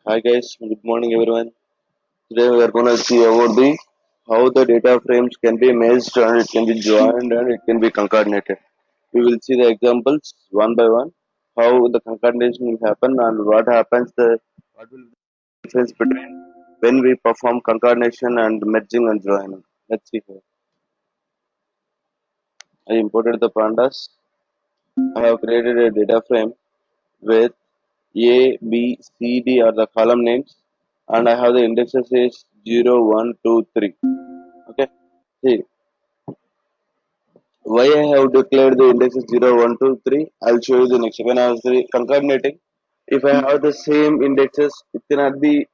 Hi guys, good morning everyone. Today we are going to see about the how the data frames can be merged and it can be joined and it can be concatenated. We will see the examples one by one, how the concatenation will happen and what will be the difference between when we perform concatenation and merging and joining. Let's see here. I imported the pandas. I have created a data frame with A, B, C, D are the column names and I have the indexes is 0, 1, 2, 3. Okay. See, why I have declared the indexes 0, 1, 2, 3, I'll show you the next. When I was concatenating, if I have the same indexes, it cannot be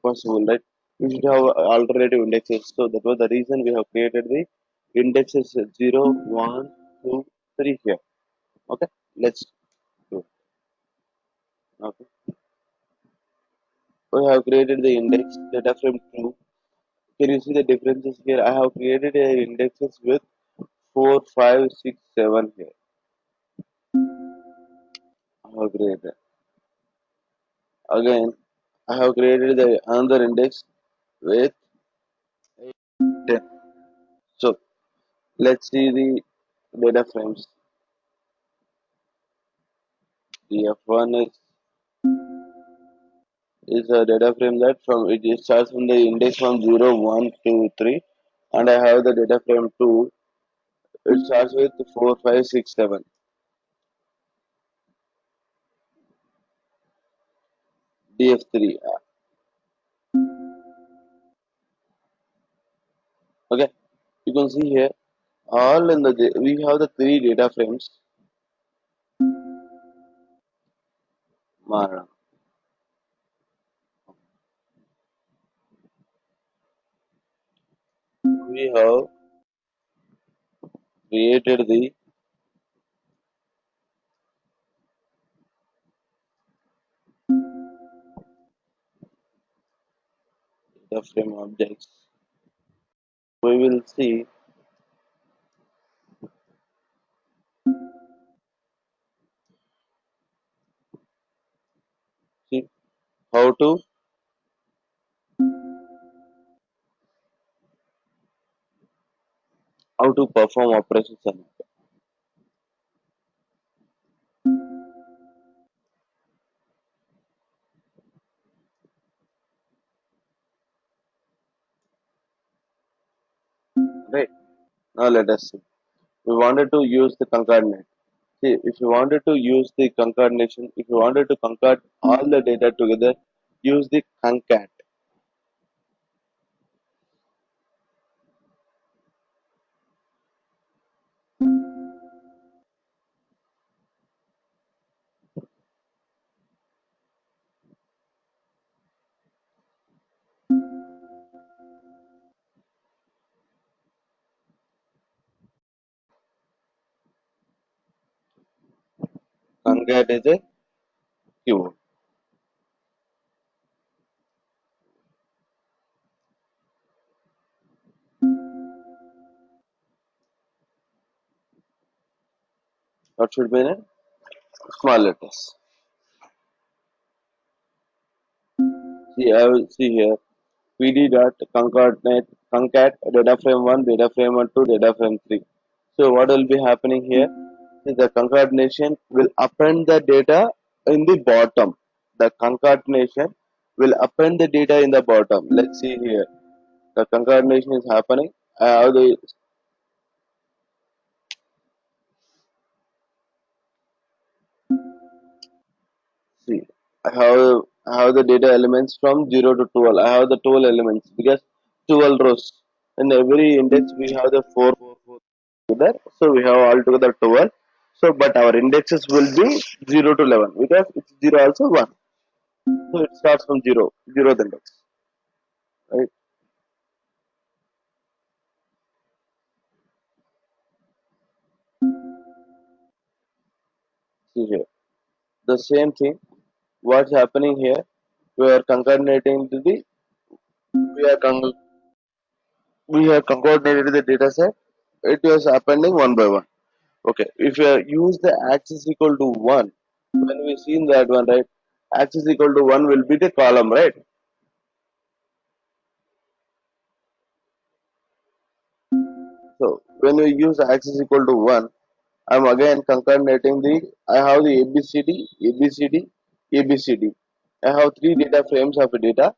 possible, right? We should have alternative indexes. So that was the reason we have created the indexes 0, 1, 2, 3 here. Okay, let's do it. Okay. We have created the index data frame 2. Can you see the differences here? I have created a indexes with 4, 5, 6, 7 here. I have created. Again, I have created the another index with 10. So let's see the data frames. The F1 is a data frame that from it starts from the index from 0, 1, 2, 3, and I have the data frame 2. It starts with 4, 5, 6, 7. DF3. Okay, you can see here all in the we have the three data frames. Mara. We have created the data frame objects. We will see how to perform operations on it. Right. Now let us see. We wanted to use the concatenate. See, if you wanted to use the concatenation, if you wanted to concat all the data together, use the concat. Concat is a keyword. What should be in it? Small letters. See, I will see here. PD dot concat data frame 1, data frame 1, 2, data frame 3. So what will be happening here is the concatenation will append the data in the bottom. The concatenation will append the data in the bottom. Let's see here. The concatenation is happening. How the see I have the data elements from 0 to 12. I have the 12 elements because 12 rows. In every index we have the 4, 4, 4 together. So we have altogether 12. So but our indexes will be 0 to 11 because it's 0 also 1. So it starts from 0, 0th index. Right? See here. The same thing. What's happening here? We are concatenating to the we are con- we have concatenated the data set. It was appending one by one. Okay, if you use the axis equal to 1, when we seen that one, right? X is equal to 1 will be the column, right? So when we use X is equal to 1, I'm again concatenating I have the ABCD, ABCD, ABCD. I have three data frames of data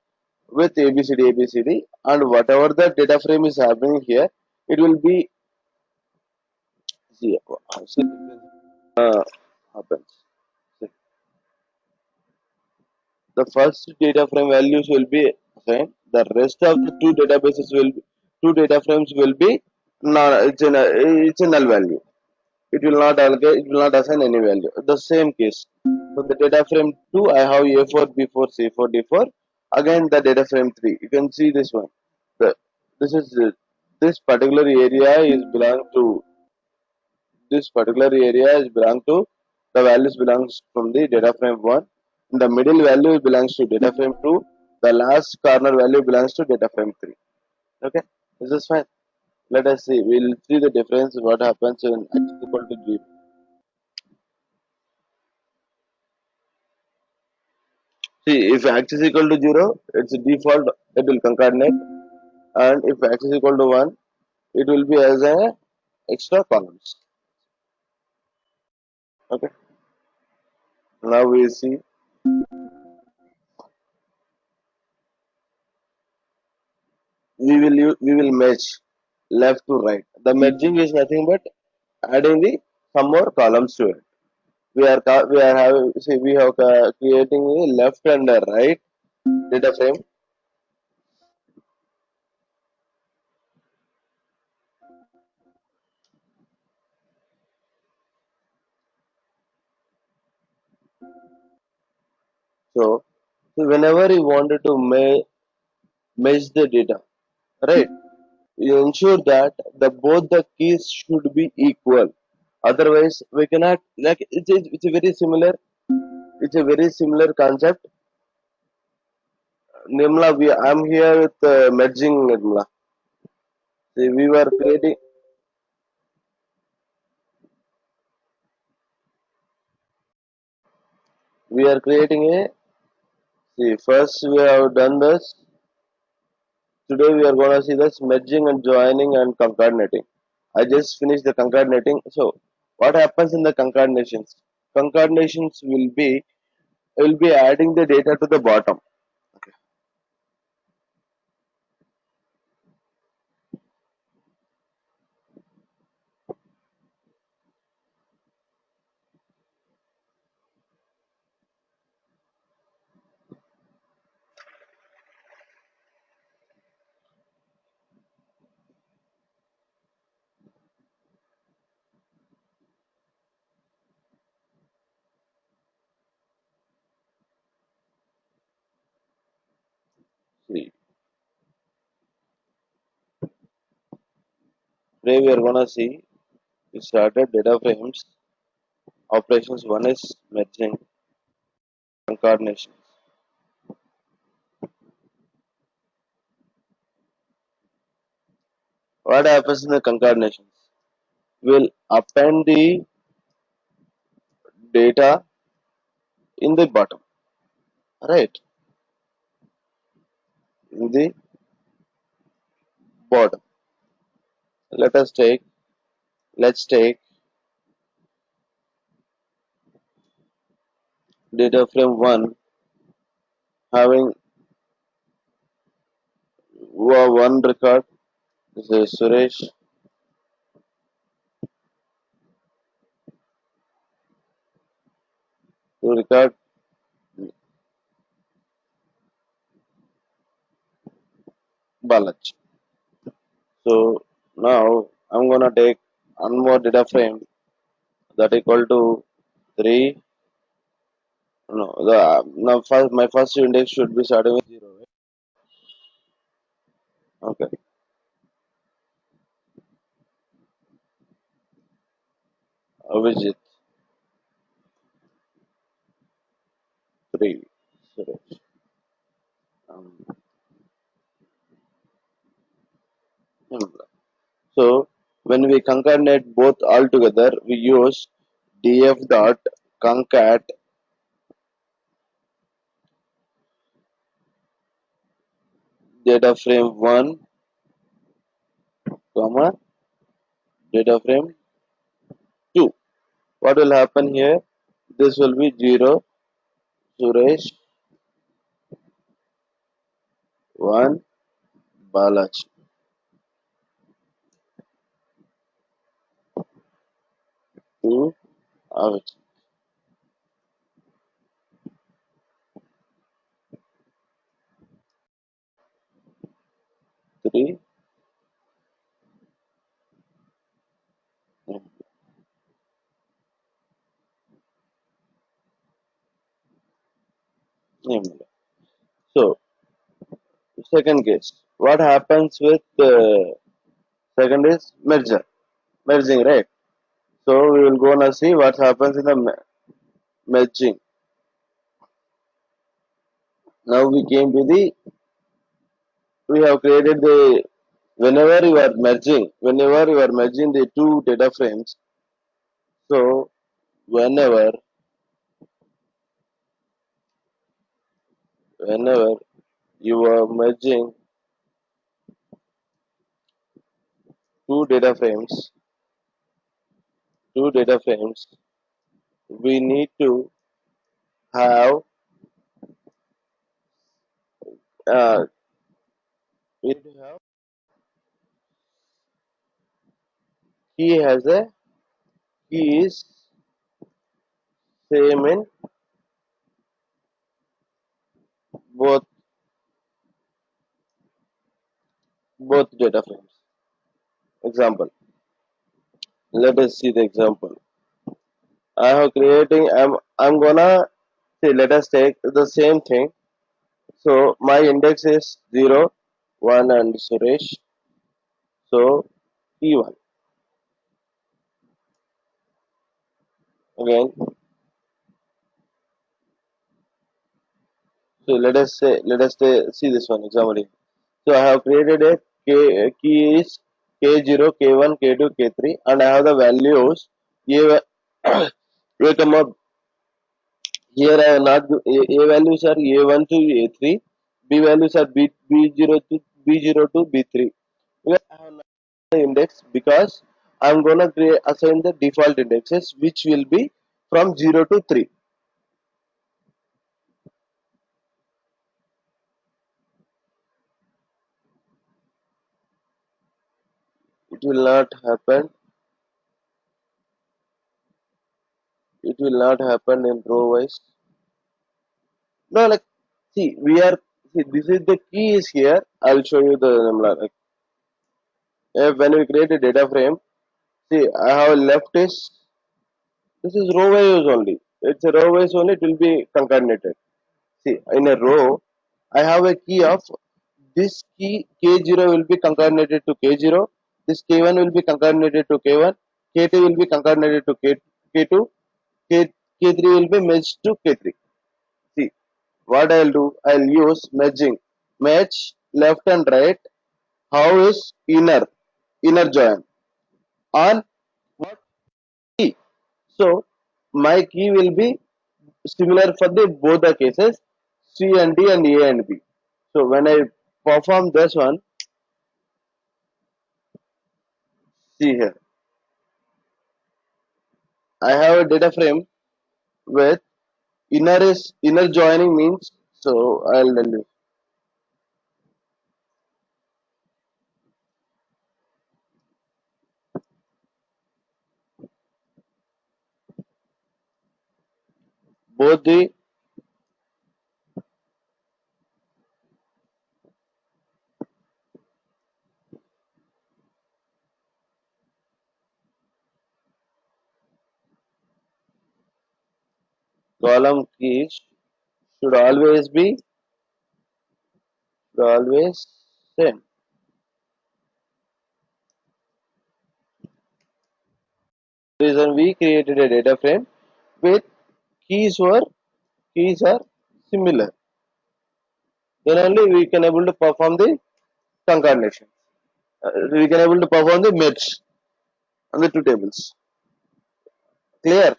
with ABCD, ABCD, and whatever the data frame is happening here, it will be, see, see happens. See, the first data frame values will be assigned. The rest of the two data frames will be non, it's a null value. It will not allocate, it will not assign any value. The same case. So the data frame 2, I have A4, B4, C4, D4. Again the data frame 3. You can see this one. The, this is this particular area is belong to this particular area is belong to the values belongs from the data frame 1. The middle value belongs to data frame 2. The last corner value belongs to data frame 3. Okay, this is fine. Let us see. We'll see the difference. What happens when x is equal to 0. See, if x is equal to 0, it's default, it will concatenate. And if x is equal to 1, it will be as a extra columns. Okay. Now we see, we will match left to right. The merging is nothing but adding the some more columns to it. We are having, see, we have creating a left and a right data frame. So whenever you wanted to mesh the data, right? You ensure that the both the keys should be equal. Otherwise, we cannot, like, it's a very similar, it's a very similar concept. Nimla, I'm here with merging Nimla. See, we are creating a, see, first we have done this. Today we are going to see this merging and joining and concatenating. I just finished the concatenating. So what happens in the concatenations? Concatenations will be adding the data to the bottom. Okay. See, today we are going to see we started data frames operations. One is merging, concatenation. What happens in the concatenations? We'll append the data in the bottom, right? In the bottom. Let us take, let's take data frame 1 having one record. This is Suresh. To record Balaj. So now I'm gonna take one more data frame that equal to 3. No, now first my first index should be starting with 0, right? Okay. Abhijit 3. Suresh. Um, so when we concatenate both all together, we use df dot concat data frame 1, comma, data frame 2. What will happen here? This will be 0, Suresh, 1, Balaji, 2, Avich, 3, Nimla. So, second case. What happens with second is merging, right? So, we will go and see what happens in the merging. Now, we came to the, we have created the, whenever you are merging the two data frames, so whenever you are merging two data frames, we need to have uh, we need to have key has a key is same in both data frames. Example. Let us see the example. I have creating. I'm gonna see. Let us take the same thing. So my index is 0, 1, and Suresh. So key 1 again. So see this one example. So I have created a key is K0, K1, K2, K3, and I have the values A, A comma. Here I have not A values are A1 to A3, B values are B0 to B0 to B3. Here I have not the index because I'm gonna assign the default indexes which will be from 0 to 3. It will not happen. It will not happen in row wise. No, like see, this is the key is here. I'll show you the like, when we create a data frame. See, I have left is this is row wise only. It's a row wise only. It will be concatenated. See, in a row, I have a key of this key K0 will be concatenated to K0. This K1 will be concatenated to K1. K2 will be concatenated to K2. K, K3 will be merged to K3. See, what I'll do, I'll use merging. Match left and right. How is inner join on what key? So my key will be similar for the both the cases C and D and A and B. So when I perform this one, see here, I have a data frame with inner joining means. So I'll tell you both the column keys should always same. Reason we created a data frame with keys were keys are similar. Then only we can able to perform the concatenation. We can able to perform the merge on the two tables. Clear?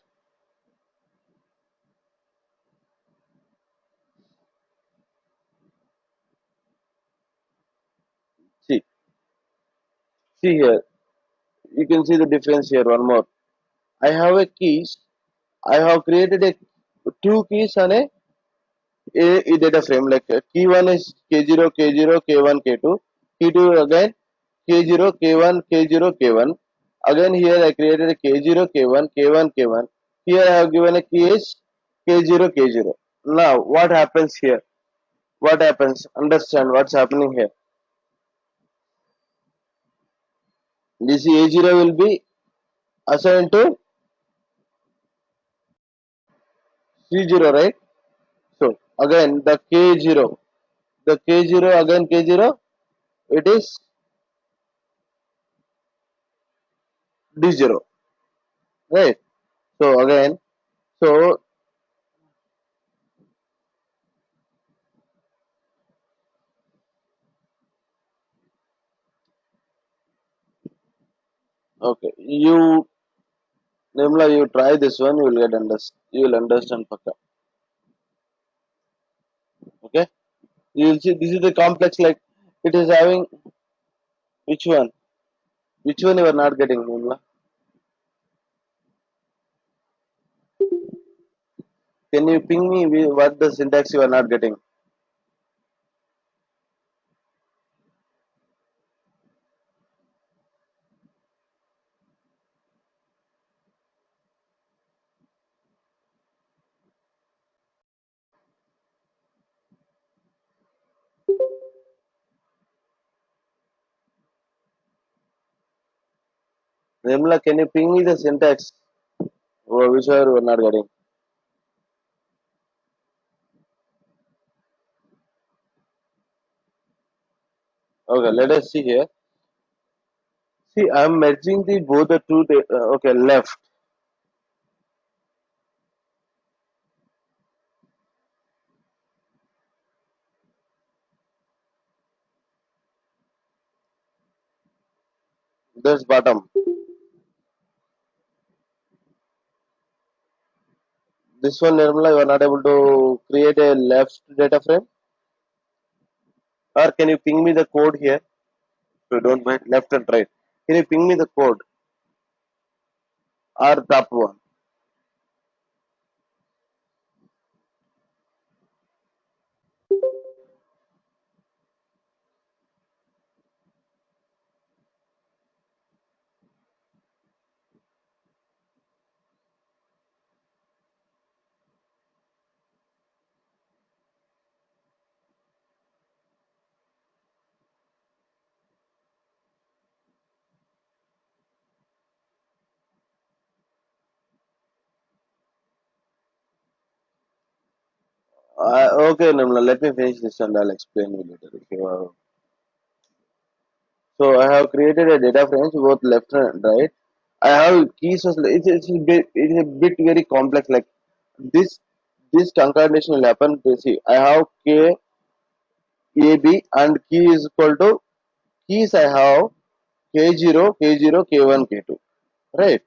See here, you can see the difference here. One more. I have a keys. I have created a two keys on a data frame. Like key one is K0, K0, K1, K2. Key two again K0, K1, K0, K1. Again here I created a K0, K1, K1, K1. Here I have given a key is K0, K0. Now what happens here? What happens? Understand what's happening here. This A0 will be assigned to C0, right? So again the K0 again K0, it is D0, right? So again, so okay, Nimla, you try this one, you will understand Paka. Okay, you will see this is the complex like it is having which one? Which one you are not getting, Nimla? Can you ping me what the syntax you are not getting? Nimla, can you ping me the syntax? Or which one you are not getting? Okay, let us see here. See, I am merging the both the two. Okay, left. This bottom. This one, Nirmala, you are not able to create a left data frame. Or can you ping me the code here? So don't mind left and right. Can you ping me the code or top one? Okay, Nirmala, let me finish this and I'll explain you later. If you are... So I have created a data frames both left and right. I have keys. It's a bit very complex. Like this, this concatenation will happen. See, I have K A B and key is equal to keys. I have K0, K0, K1, K2. Right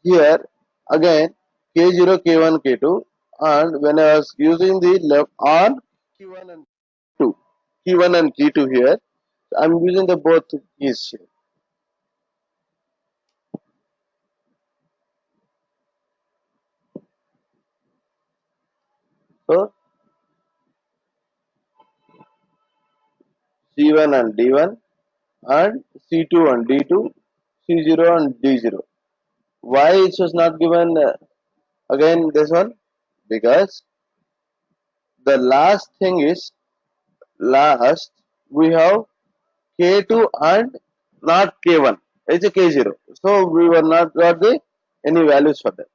here again K0, K1, K2, and when I was using the left on Q1 and two, Q1 and Q2 here, I'm using the both keys here. So C1 and D1 and C2 and D2, C0 and D0. Why it was not given again this one? Because the last thing is last we have K2 and not K1. It's a K0. So we were not got the any values for that.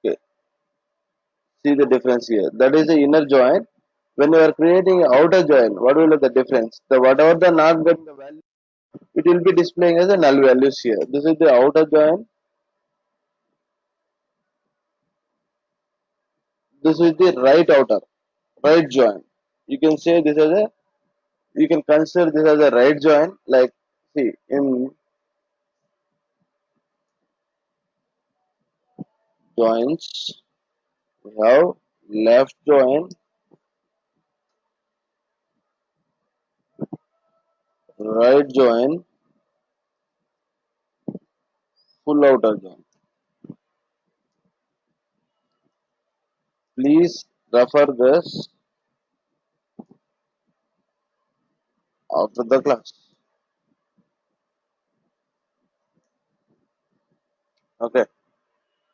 Okay. See the difference here. That is the inner join. When you are creating outer join, what will be the difference? The whatever the not getting the value, it will be displaying as a null values here. This is the outer join. This is the right outer, right join. You can say this as a you can consider this as a right join. Like see in joins. We have left join, right join, full outer join. Please refer this after the class. Okay.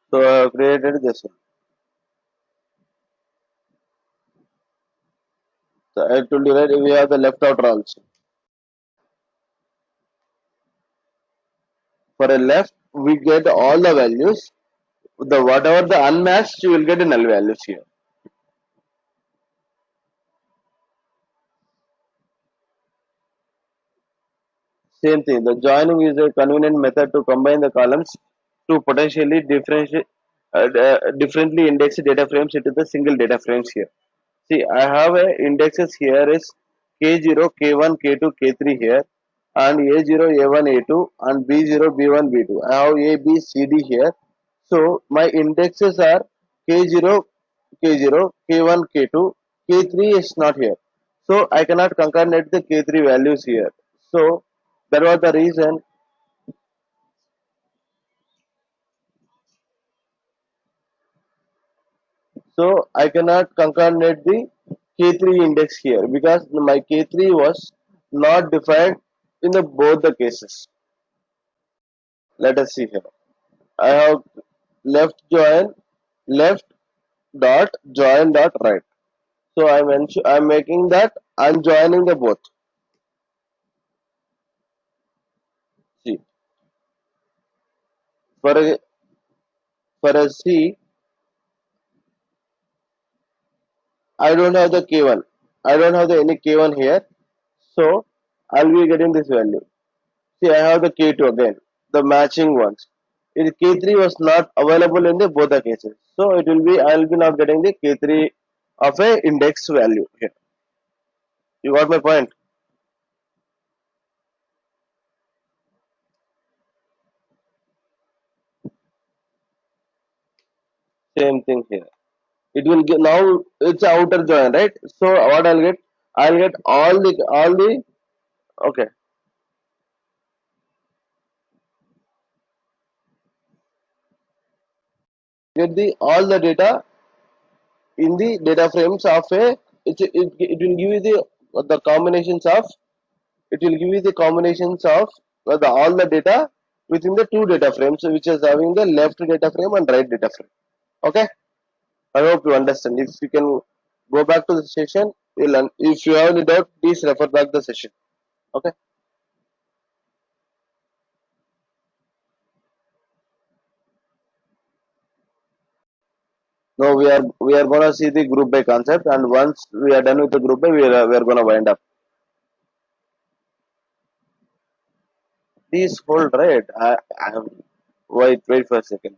So I have created this one. So I told you right, we have the left outer also. For a left, we get all the values. The whatever the unmatched, you will get a null values here. Same thing. The joining is a convenient method to combine the columns to potentially differently index data frames into the single data frames here. See, I have a indexes here is K0, K1, K2, K3 here, and A0, A1, A2, and B0, B1, B2. I have A, B, C, D here. So my indexes are K0, K0, K1, K2, K3 is not here. So I cannot concatenate the K3 values here. So that was the reason. So I cannot concatenate the K3 index here because my K3 was not defined in the both the cases. Let us see here. I have left join, left dot join dot right. So I'm making that I'm joining the both. See, for a for a C, I don't have the K1. I don't have the any K1 here. So I'll be getting this value. See, I have the K2 again, the matching ones. If K3 was not available in the both the cases, so it will be I'll be not getting the K3 of a index value here. You got my point? Same thing here. It will get now it's outer join, right? So what I'll get? I'll get all the okay. Get the all the data in the data frames of a it will give you the combinations of it will give you the combinations of all the data within the two data frames which is having the left data frame and right data frame. Okay, I hope you understand. If you can go back to the session, if you have any doubt, please refer back the session. Okay. Now we are gonna see the group by concept, and once we are done with the group by, we are gonna wind up. Please hold, right. Wait for a second.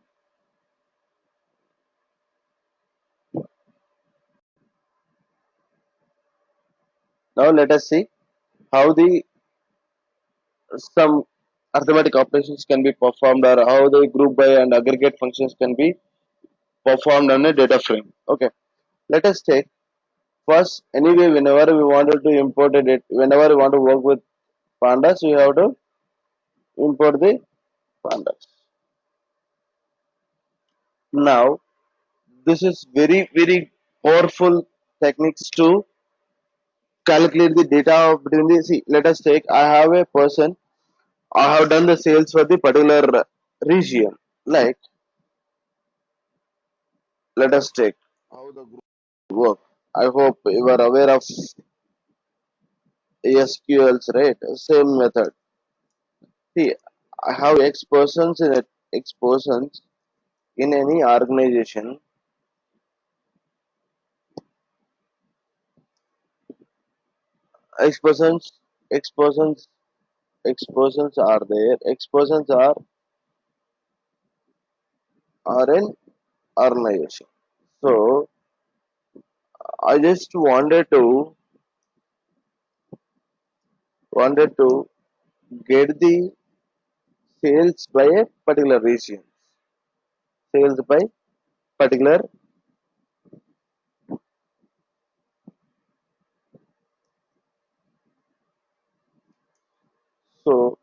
Now let us see how the some arithmetic operations can be performed, or how the group by and aggregate functions can be performed on a data frame. Okay, let us take first. Anyway, whenever we wanted to import it, whenever we want to work with pandas, we have to import the pandas. Now, this is very powerful techniques to calculate the data between the. See, let us take. I have a person. I have done the sales for the particular region. Like, let us take how the group work. I hope you are aware of SQLs, right? Same method. See, I have X persons in any organization. X persons, X persons, X persons are there. X persons are in organization. So I just wanted to get the sales by a particular region. Sales by. particular. So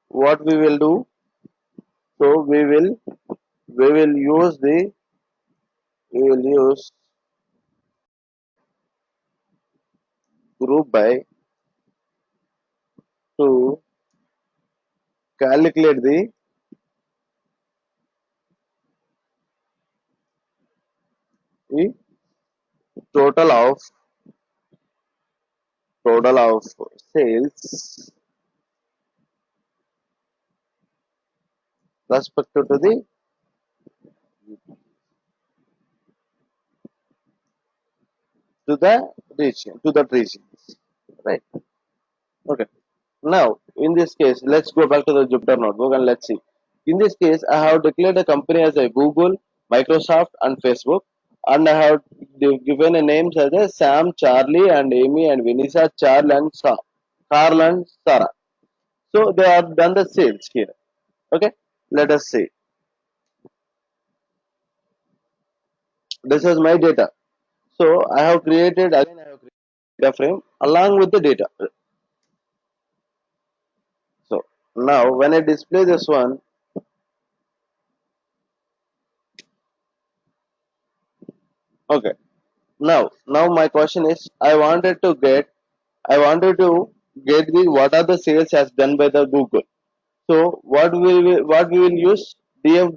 what we will do? So we will use the we will use group by to calculate the total of sales respective to the regions, right? Okay. Now, in this case, let's go back to the Jupyter notebook and let's see. In this case, I have declared a company as a Google, Microsoft, and Facebook, and I have given a names as a Sam, Charlie, and Amy, and Vanessa, Charles, and Carl, and Sarah. So they have done the sales here. Okay. Let us see. This is my data. So I have created again. I have created data frame along with the data. So now when I display this one, okay. Now my question is, I wanted to get the what are the sales as done by the Google. So what we will use df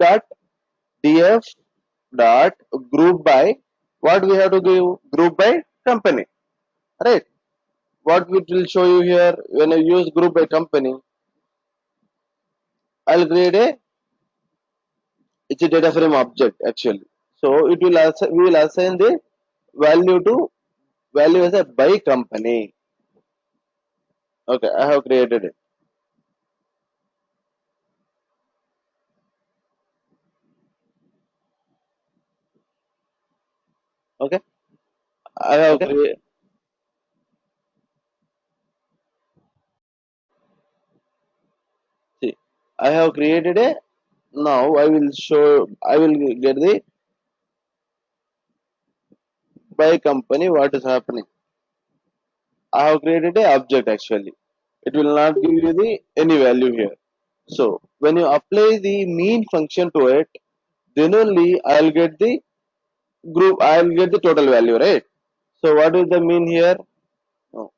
dot group by what we have to give group by company, right? What it will show you here when I use group by company, I'll create a it's a data frame object actually. So it will we will assign the value to value as a by company. Okay, I have created it. Okay, I have see, I have created a now I will get the by company what is happening. I have created a object actually. It will not give you the any value here. So when you apply the mean function to it, then only I'll get the total value, right? So what is the mean here? Oh,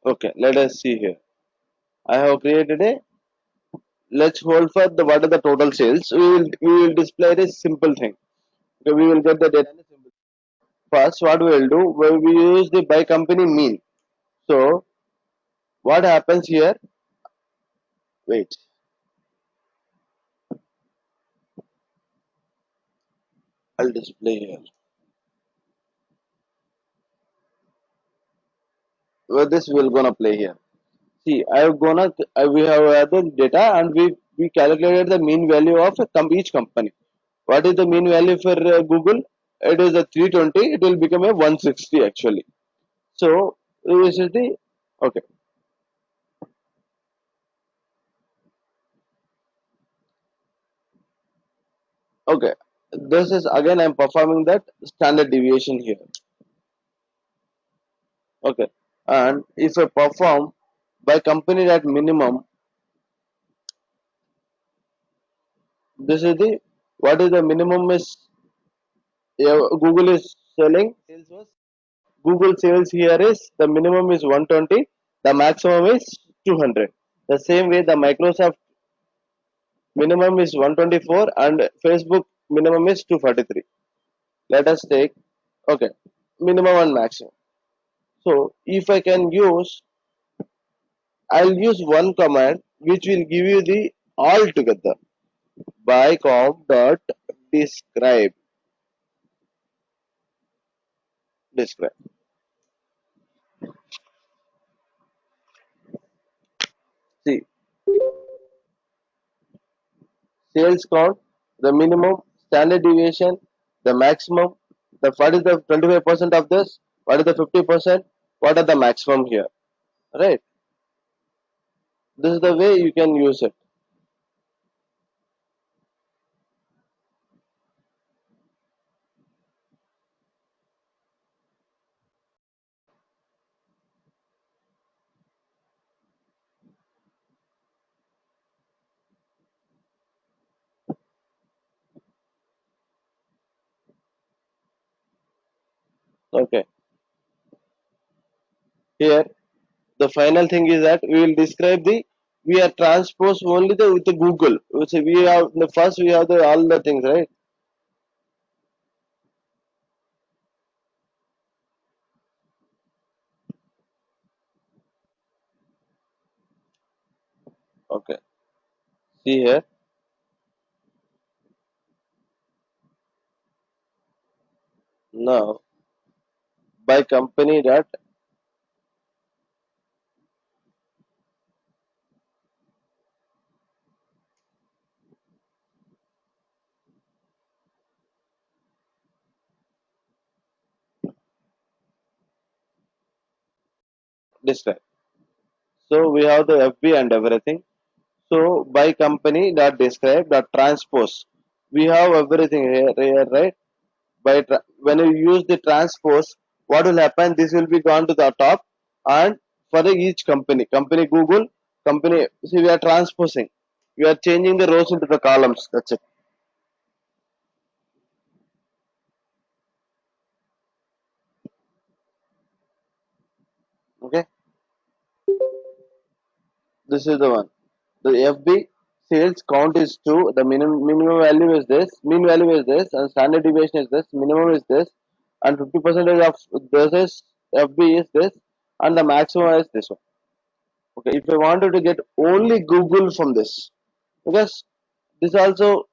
okay, let us see here. I have created a let's hold for the what are the total sales. We will display a simple thing. Okay, we will get the data. First, what we will do, we use the by company mean. So, what happens here? Wait, I'll display here. Well, this will gonna play here. See, we have added data and we calculated the mean value of each company. What is the mean value for Google? It is a 320. It will become a 160 actually. So, this is the okay. Okay, this is again I'm performing that standard deviation here. Okay, and if I perform by company at minimum, this is the what is the minimum is Google is selling. Google sales here is the minimum is 120, the maximum is 200. The same way the Microsoft minimum is 124 and Facebook minimum is 243. Let us take okay minimum and maximum. So if I can use I'll use one command which will give you the all together by com dot describe describe. See Sales count, the minimum, standard deviation, the maximum, the what is the 25% of this, what is the 50%, what are the maximum here, right? This is the way you can use it. Okay, here the final thing is that we will describe the we are transpose only the with the Google. So we have the first we have the all the things, right? Okay, see here now by company dot describe. So we have the FB and everything. So by company dot describe dot transpose. We have everything here, right? When you use the transpose, what will happen? This will be gone to the top, and for each company, company Google, company. See, we are transposing. We are changing the rows into the columns. That's it. Okay. This is the one. The FB sales count is 2. The minimum value is this. Mean value is this, and standard deviation is this. Minimum is this, and 50% of this is FB is this, and the maximum is this one. Okay. If I wanted to get only Google from this, because this also,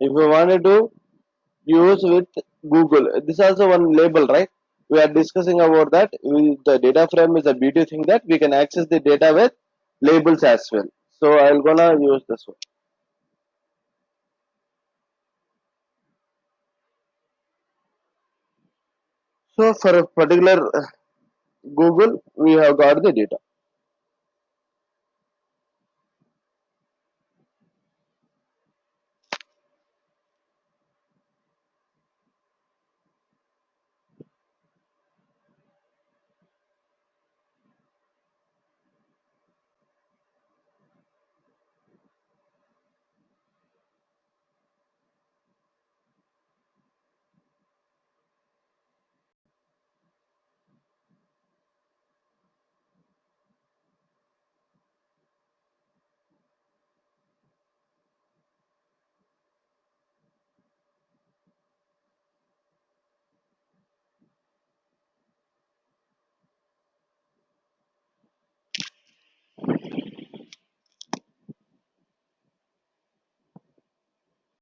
if I wanted to use with Google, this is also one label, right? We are discussing about that. The data frame is a beauty thing that we can access the data with labels as well. So I'm gonna use this one. So for a particular Google, we have got the data.